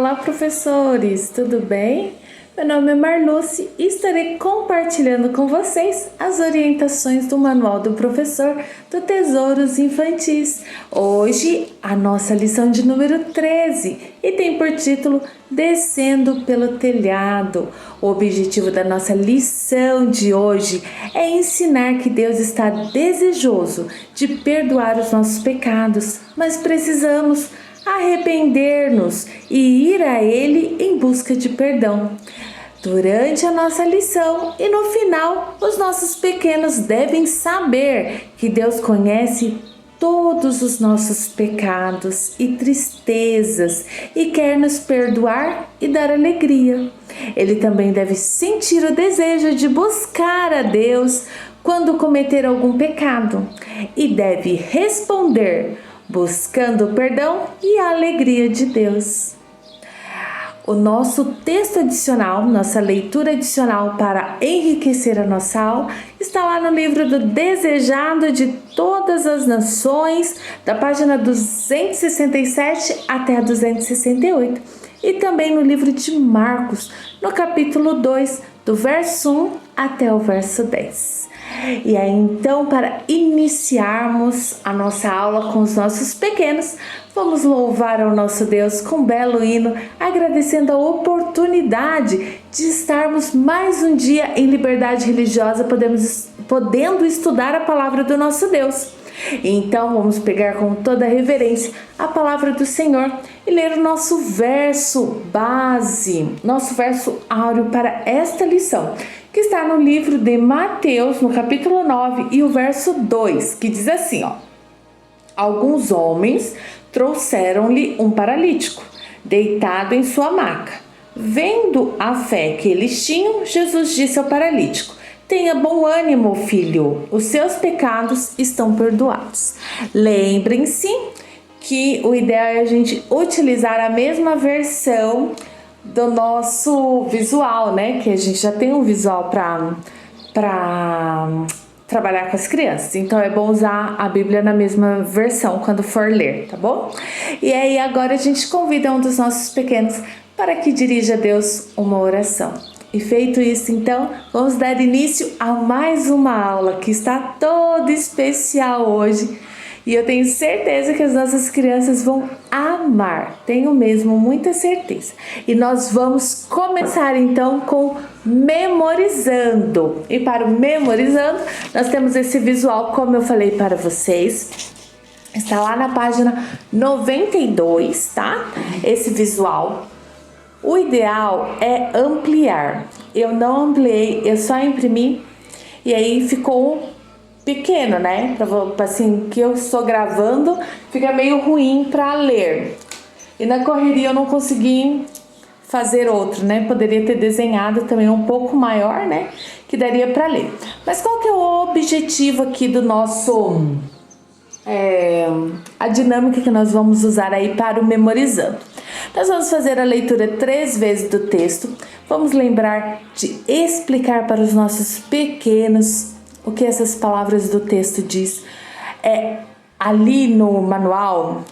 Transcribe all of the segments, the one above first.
Olá, professores! Tudo bem? Meu nome é Marluce e estarei compartilhando com vocês as orientações do Manual do Professor do Tesouros Infantis. Hoje, a nossa lição de número 13 e tem por título Descendo pelo Telhado. O objetivo da nossa lição de hoje é ensinar que Deus está desejoso de perdoar os nossos pecados, mas precisamos arrepender-nos e ir a Ele em busca de perdão. Durante a nossa lição e no final, os nossos pequenos devem saber que Deus conhece todos os nossos pecados e tristezas e quer nos perdoar e dar alegria. Ele também deve sentir o desejo de buscar a Deus quando cometer algum pecado e deve responder buscando o perdão e a alegria de Deus. O nosso texto adicional, nossa leitura adicional para enriquecer a nossa aula, está lá no livro do Desejado de Todas as Nações, da página 267 até a 268, e também no livro de Marcos, no capítulo 2, do verso 1 até o verso 10. E aí então, para iniciarmos a nossa aula com os nossos pequenos, vamos louvar ao nosso Deus com um belo hino, agradecendo a oportunidade de estarmos mais um dia em liberdade religiosa, podendo estudar a palavra do nosso Deus. Então vamos pegar com toda a reverência a palavra do Senhor e ler o nosso verso base, nosso verso áureo para esta lição, que está no livro de Mateus, no capítulo 9 e o verso 2, que diz assim, Alguns homens trouxeram-lhe um paralítico, deitado em sua maca. Vendo a fé que eles tinham, Jesus disse ao paralítico: Tenha bom ânimo, filho, os seus pecados estão perdoados. Lembrem-se que o ideal é a gente utilizar a mesma versão do nosso visual, né? Que a gente já tem um visual para trabalhar com as crianças. Então é bom usar a Bíblia na mesma versão quando for ler, tá bom? E aí agora a gente convida um dos nossos pequenos para que dirija a Deus uma oração. E feito isso, então, vamos dar início a mais uma aula que está toda especial hoje. E eu tenho certeza que as nossas crianças vão amar, tenho mesmo muita certeza. E nós vamos começar então com memorizando. E para o memorizando, nós temos esse visual, como eu falei para vocês. Está lá na página 92, tá? Esse visual. O ideal é ampliar. Eu não ampliei, eu só imprimi e aí ficou pequeno, né? Assim, que eu estou gravando, fica meio ruim para ler. E na correria eu não consegui fazer outro, né? Poderia ter desenhado também um pouco maior, né? Que daria para ler. Mas qual que é o objetivo aqui do nosso... a dinâmica que nós vamos usar aí para o memorizando? Nós vamos fazer a leitura 3 vezes do texto. Vamos lembrar de explicar para os nossos pequenos o que essas palavras do texto diz. Ali no manual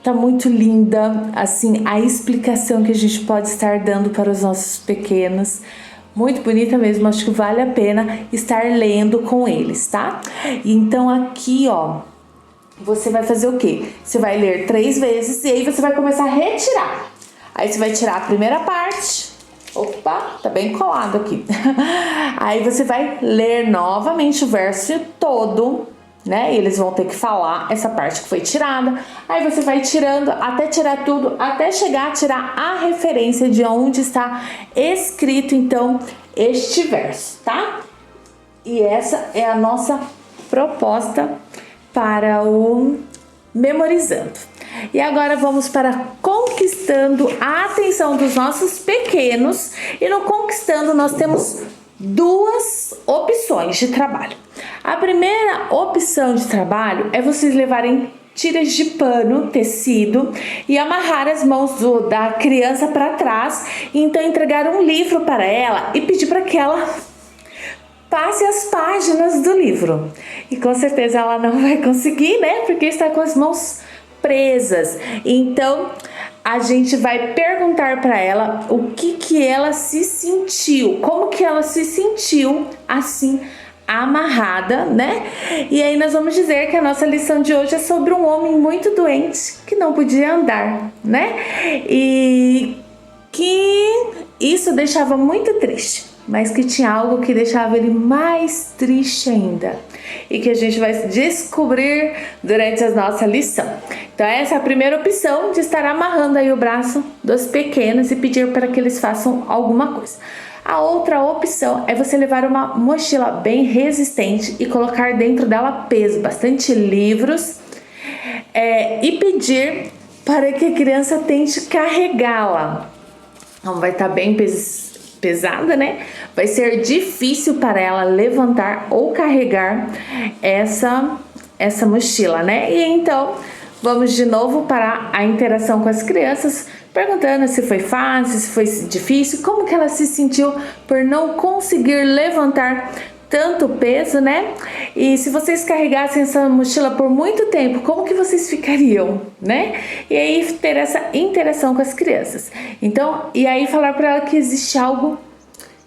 tá muito linda, assim, a explicação que a gente pode estar dando para os nossos pequenos. Muito bonita mesmo, acho que vale a pena estar lendo com eles, tá? Então aqui, você vai fazer o quê? Você vai ler 3 vezes e aí você vai começar a retirar. Aí você vai tirar a primeira parte. Opa, tá bem colado aqui. Aí você vai ler novamente o verso todo, né? E eles vão ter que falar essa parte que foi tirada. Aí você vai tirando até tirar tudo, até chegar a tirar a referência de onde está escrito, então, este verso, tá? E essa é a nossa proposta para o memorizando. E agora vamos para conquistando a atenção dos nossos pequenos. E no conquistando nós temos 2 opções de trabalho. A primeira opção de trabalho é vocês levarem tiras de pano, tecido, e amarrar as mãos da criança para trás, e então entregar um livro para ela e pedir para que ela passe as páginas do livro. E com certeza ela não vai conseguir, né? Porque está com as mãos presas. Então, a gente vai perguntar para ela o que ela se sentiu, como que ela se sentiu assim amarrada, né? E aí nós vamos dizer que a nossa lição de hoje é sobre um homem muito doente que não podia andar, né? E que isso deixava muito triste, mas que tinha algo que deixava ele mais triste ainda e que a gente vai descobrir durante a nossa lição. Então essa é a primeira opção, de estar amarrando aí o braço dos pequenos e pedir para que eles façam alguma coisa. A outra opção é você levar uma mochila bem resistente e colocar dentro dela peso, bastante livros, e pedir para que a criança tente carregá-la. Então vai estar bem pesada, né? Vai ser difícil para ela levantar ou carregar essa mochila, né? E então vamos de novo para a interação com as crianças, perguntando se foi fácil, se foi difícil, como que ela se sentiu por não conseguir levantar tanto peso, né? E se vocês carregassem essa mochila por muito tempo, como que vocês ficariam, né? E aí ter essa interação com as crianças. Então, e aí falar para ela que existe algo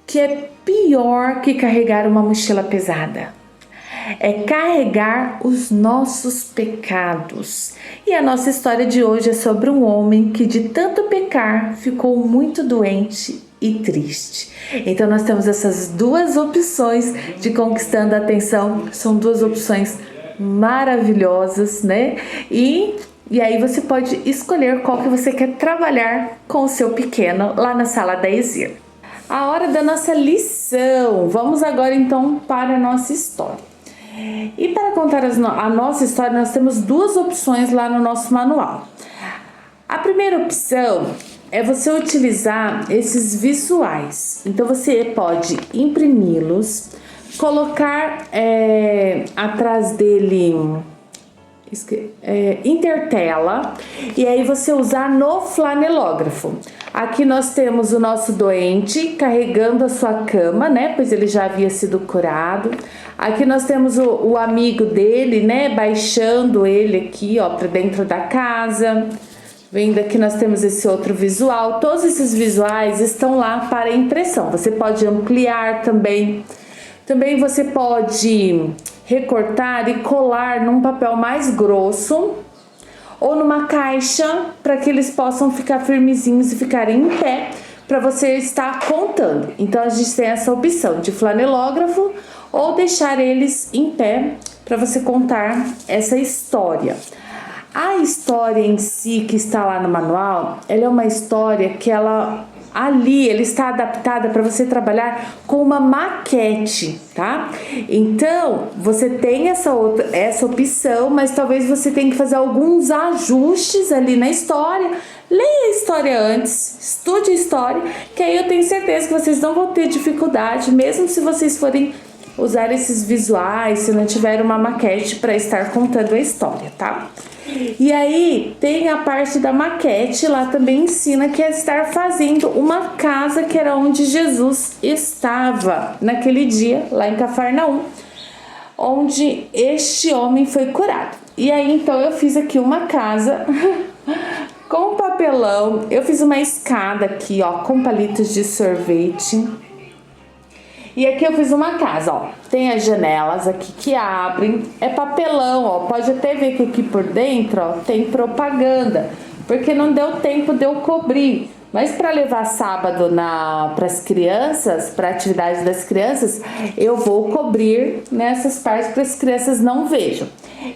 que é pior que carregar uma mochila pesada. É carregar os nossos pecados. E a nossa história de hoje é sobre um homem que de tanto pecar ficou muito doente e triste. Então nós temos essas duas opções de conquistando a atenção. São duas opções maravilhosas, né? E aí você pode escolher qual que você quer trabalhar com o seu pequeno lá na sala da Exir. A hora da nossa lição. Vamos agora então para a nossa história. E para contar a nossa história, nós temos duas opções lá no nosso manual. A primeira opção é você utilizar esses visuais. Então você pode imprimi-los, colocar atrás dele intertela e aí você usar no flanelógrafo. Aqui nós temos o nosso doente carregando a sua cama, né? Pois ele já havia sido curado. Aqui nós temos o amigo dele, né? Baixando ele aqui, ó, para dentro da casa. Vendo aqui nós temos esse outro visual. Todos esses visuais estão lá para impressão. Você pode ampliar também. Também você pode recortar e colar num papel mais grosso ou numa caixa para que eles possam ficar firmezinhos e ficarem em pé para você estar contando. Então a gente tem essa opção de flanelógrafo ou deixar eles em pé para você contar essa história. A história em si que está lá no manual, ela é uma história que ela está adaptada para você trabalhar com uma maquete, tá? Então, você tem essa opção, mas talvez você tenha que fazer alguns ajustes ali na história. Leia a história antes, estude a história, que aí eu tenho certeza que vocês não vão ter dificuldade, mesmo se vocês forem usar esses visuais, se não tiver uma maquete para estar contando a história, tá? E aí tem a parte da maquete, lá também ensina que é estar fazendo uma casa que era onde Jesus estava naquele dia, lá em Cafarnaum, onde este homem foi curado. E aí então eu fiz aqui uma casa com papelão, eu fiz uma escada aqui, ó, com palitos de sorvete. E aqui eu fiz uma casa, ó, tem as janelas aqui que abrem, é papelão, ó, pode até ver que aqui por dentro, ó, tem propaganda, porque não deu tempo de eu cobrir, mas para levar sábado para as crianças, para a atividade das crianças, eu vou cobrir nessas partes para as crianças não vejam.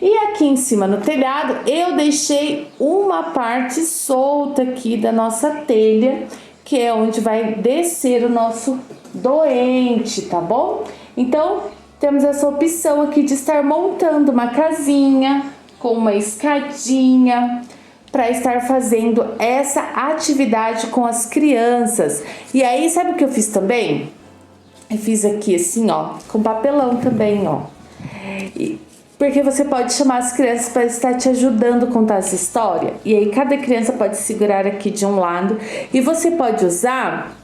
E aqui em cima no telhado, eu deixei uma parte solta aqui da nossa telha, que é onde vai descer o nosso doente, tá bom? Então, temos essa opção aqui de estar montando uma casinha com uma escadinha para estar fazendo essa atividade com as crianças. E aí, sabe o que eu fiz também? Eu fiz aqui assim, ó, com papelão também, ó. Porque você pode chamar as crianças para estar te ajudando a contar essa história. E aí cada criança pode segurar aqui de um lado. E você pode usar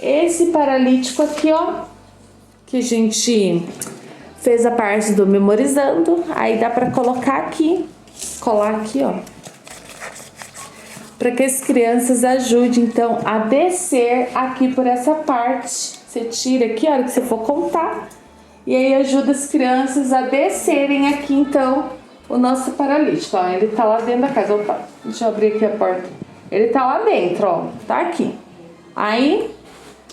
esse paralítico aqui, ó. Que a gente fez a parte do memorizando. Aí dá para colocar aqui, colar aqui, ó. para que as crianças ajudem então a descer aqui por essa parte. Você tira aqui a hora que você for contar e aí ajuda as crianças a descerem aqui então o nosso paralítico. Ó, ele tá lá dentro da casa. Opa, deixa eu abrir aqui a porta. Ele tá lá dentro, ó, tá aqui. Aí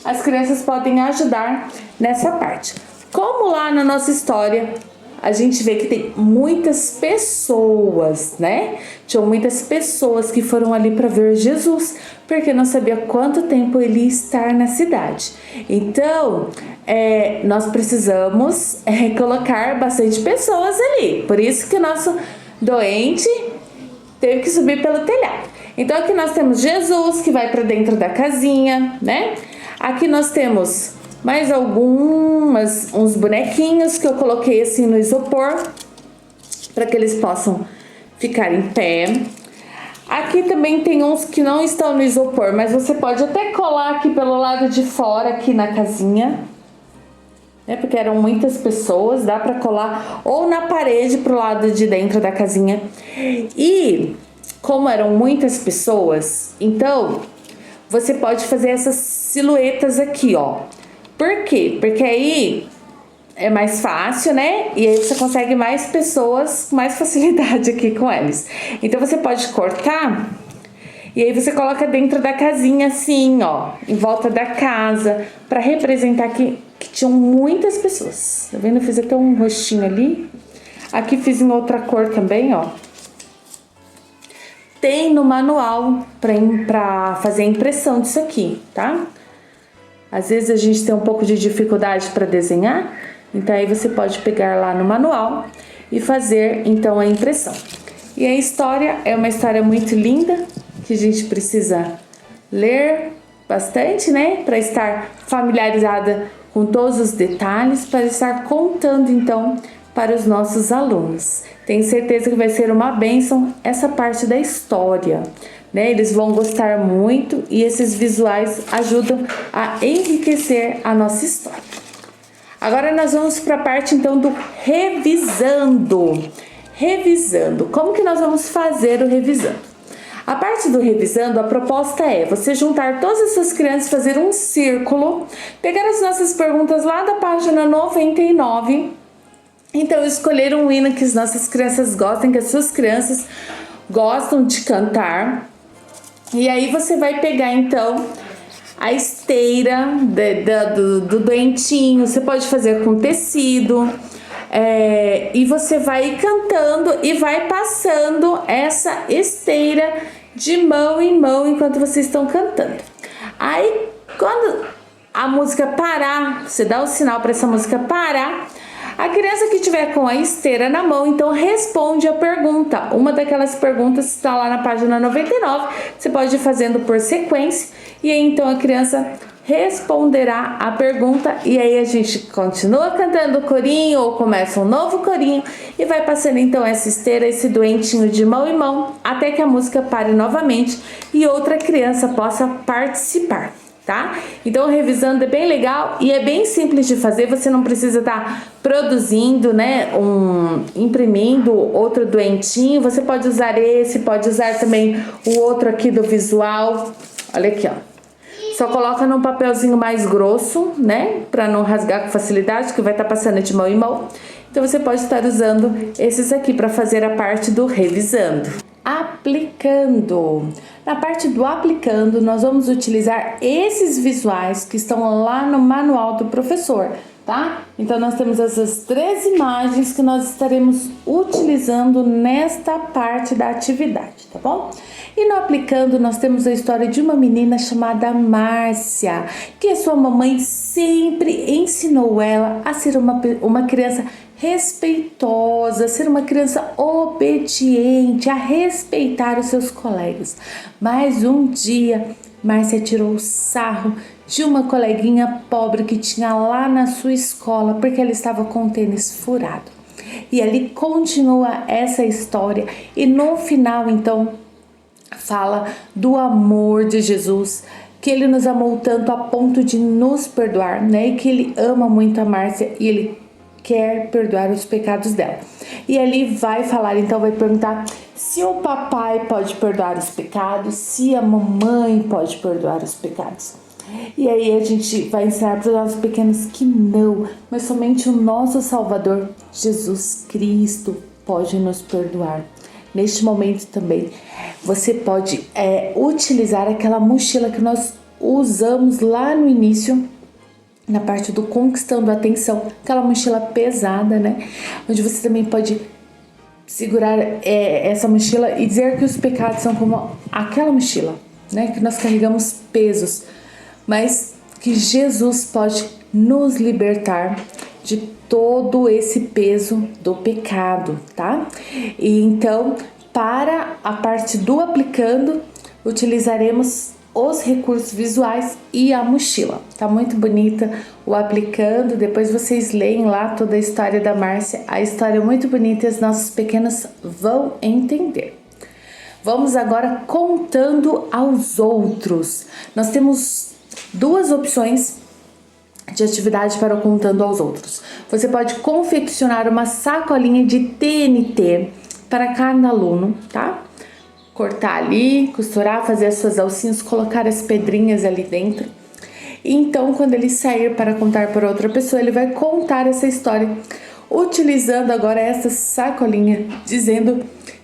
as crianças podem ajudar nessa parte. Como lá na nossa história a gente vê que tem muitas pessoas, né? Tinham muitas pessoas que foram ali para ver Jesus, porque não sabia quanto tempo ele ia estar na cidade. Então, nós precisamos colocar bastante pessoas ali. Por isso que o nosso doente teve que subir pelo telhado. Então, aqui nós temos Jesus que vai para dentro da casinha, né? Aqui nós temos mais uns bonequinhos que eu coloquei assim no isopor para que eles possam ficar em pé. Aqui também tem uns que não estão no isopor, mas você pode até colar aqui pelo lado de fora, aqui na casinha, né? Porque eram muitas pessoas, dá para colar ou na parede pro lado de dentro da casinha. E como eram muitas pessoas, então você pode fazer essas silhuetas aqui, ó. Por quê? Porque aí é mais fácil, né? E aí você consegue mais pessoas com mais facilidade aqui com eles. Então você pode cortar e aí você coloca dentro da casinha assim, ó, em volta da casa, para representar que tinham muitas pessoas. Tá vendo? Eu fiz até um rostinho ali. Aqui fiz em outra cor também, ó. Tem no manual para fazer a impressão disso aqui, tá? Às vezes a gente tem um pouco de dificuldade para desenhar, então aí você pode pegar lá no manual e fazer então a impressão. E a história é uma história muito linda, que a gente precisa ler bastante, né? Para estar familiarizada com todos os detalhes, para estar contando então para os nossos alunos. Tenho certeza que vai ser uma bênção essa parte da história, né? Eles vão gostar muito e esses visuais ajudam a enriquecer a nossa história. Agora nós vamos para a parte então do revisando. Revisando. Como que nós vamos fazer o revisando? A parte do revisando, a proposta é você juntar todas essas crianças, fazer um círculo, pegar as nossas perguntas lá da página 99. Então, escolher um hino que as nossas crianças gostem, que as suas crianças gostam de cantar. E aí você vai pegar, então, a esteira do doentinho. Você pode fazer com tecido. E você vai cantando e vai passando essa esteira de mão em mão enquanto vocês estão cantando. Aí, quando a música parar, você dá o sinal para essa música parar. A criança que tiver com a esteira na mão, então responde a pergunta. Uma daquelas perguntas está lá na página 99. Você pode ir fazendo por sequência. E aí então a criança responderá a pergunta. E aí a gente continua cantando o corinho ou começa um novo corinho. E vai passando então essa esteira, esse doentinho de mão em mão. Até que a música pare novamente e outra criança possa participar. Tá? Então, revisando é bem legal e é bem simples de fazer. Você não precisa estar produzindo, né, imprimindo outro doentinho. Você pode usar esse, pode usar também o outro aqui do visual. Olha aqui, ó. Só coloca num papelzinho mais grosso, né, para não rasgar com facilidade, que vai estar passando de mão em mão. Então, você pode estar usando esses aqui para fazer a parte do revisando. Aplicando. Na parte do aplicando, nós vamos utilizar esses visuais que estão lá no manual do professor, tá? Então, nós temos essas 3 imagens que nós estaremos utilizando nesta parte da atividade, tá bom? E no aplicando, nós temos a história de uma menina chamada Márcia, que a sua mamãe sempre ensinou ela a ser uma criança respeitosa, ser uma criança obediente, a respeitar os seus colegas. Mas um dia, Márcia tirou o sarro de uma coleguinha pobre que tinha lá na sua escola, porque ela estava com o tênis furado. E ali continua essa história e no final, então, fala do amor de Jesus, que ele nos amou tanto a ponto de nos perdoar, né? E que ele ama muito a Márcia e ele quer perdoar os pecados dela. E ali vai falar, então vai perguntar se o papai pode perdoar os pecados, se a mamãe pode perdoar os pecados. E aí a gente vai ensinar para os nossos pequenos que não, mas somente o nosso Salvador, Jesus Cristo, pode nos perdoar. Neste momento também, você pode utilizar aquela mochila que nós usamos lá no início, na parte do Conquistando a Atenção, aquela mochila pesada, né? Onde você também pode segurar essa mochila e dizer que os pecados são como aquela mochila, né? Que nós carregamos pesos, mas que Jesus pode nos libertar de todo esse peso do pecado, tá? E então, para a parte do aplicando, utilizaremos os recursos visuais e a mochila. Tá muito bonita o aplicando, depois vocês leem lá toda a história da Márcia, a história é muito bonita e os nossos pequenos vão entender. Vamos agora contando aos outros. Nós temos duas opções de atividade para o contando aos outros. Você pode confeccionar uma sacolinha de TNT para cada aluno, tá? Cortar ali, costurar, fazer as suas alcinhas, colocar as pedrinhas ali dentro. E então, quando ele sair para contar para outra pessoa, ele vai contar essa história, utilizando agora essa sacolinha, dizendo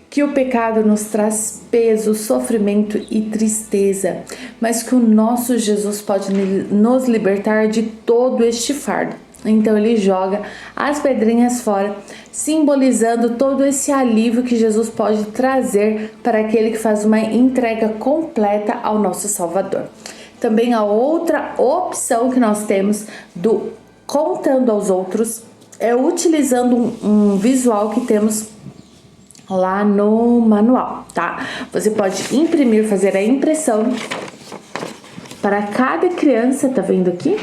que o pecado nos traz peso, sofrimento e tristeza, mas que o nosso Jesus pode nos libertar de todo este fardo. Então ele joga as pedrinhas fora, simbolizando todo esse alívio que Jesus pode trazer para aquele que faz uma entrega completa ao nosso Salvador. Também a outra opção que nós temos do contando aos outros é utilizando um visual que temos lá no manual, tá? Você pode imprimir, fazer a impressão para cada criança, tá vendo aqui?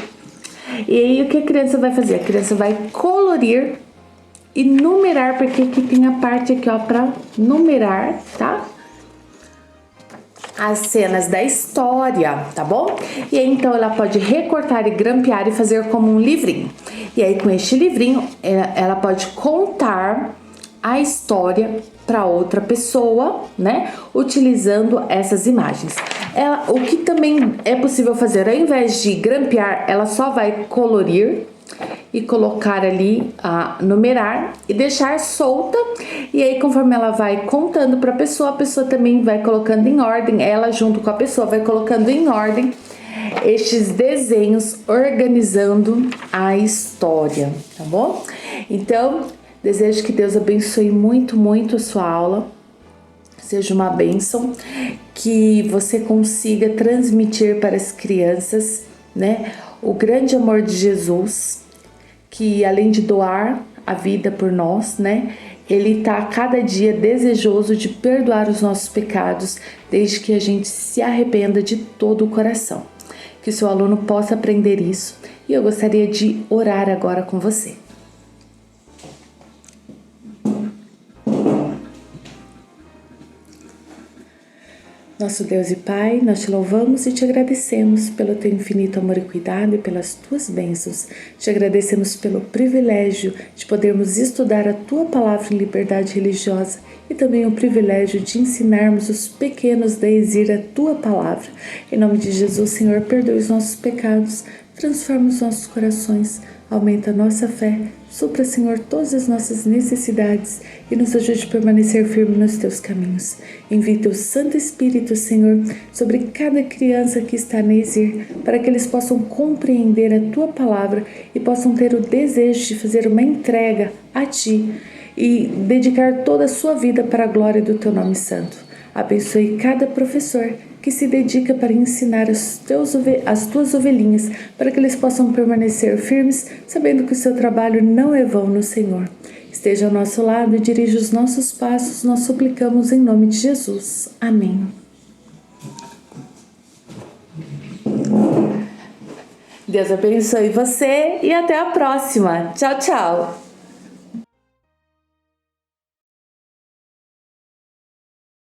E aí o que a criança vai fazer? A criança vai colorir e numerar, porque aqui tem a parte aqui, ó, para numerar, tá? As cenas da história, tá bom? E aí então ela pode recortar e grampear e fazer como um livrinho. E aí com este livrinho ela pode contar a história para outra pessoa, né? Utilizando essas imagens. O que também é possível fazer, ao invés de grampear, ela só vai colorir e colocar ali, numerar e deixar solta. E aí conforme ela vai contando para a pessoa também vai colocando em ordem, ela junto com a pessoa vai colocando em ordem estes desenhos, organizando a história, tá bom? Então, desejo que Deus abençoe muito, muito a sua aula, seja uma bênção, que você consiga transmitir para as crianças, né, o grande amor de Jesus, que além de doar a vida por nós, né, ele está a cada dia desejoso de perdoar os nossos pecados, desde que a gente se arrependa de todo o coração. Que o seu aluno possa aprender isso, e eu gostaria de orar agora com você. Nosso Deus e Pai, nós te louvamos e te agradecemos pelo teu infinito amor e cuidado e pelas tuas bênçãos. Te agradecemos pelo privilégio de podermos estudar a tua palavra em liberdade religiosa e também o privilégio de ensinarmos os pequenos a exir a tua palavra. Em nome de Jesus, Senhor, perdoe os nossos pecados, transforma os nossos corações, aumenta a nossa fé, supra, Senhor, todas as nossas necessidades e nos ajude a permanecer firme nos teus caminhos. Envie teu Santo Espírito, Senhor, sobre cada criança que está na ESIR, para que eles possam compreender a tua palavra e possam ter o desejo de fazer uma entrega a ti e dedicar toda a sua vida para a glória do teu nome santo. Abençoe cada professor que se dedica para ensinar as tuas ovelhinhas, para que eles possam permanecer firmes, sabendo que o seu trabalho não é vão no Senhor. Esteja ao nosso lado e dirija os nossos passos, nós suplicamos em nome de Jesus. Amém. Deus abençoe você e até a próxima. Tchau, tchau.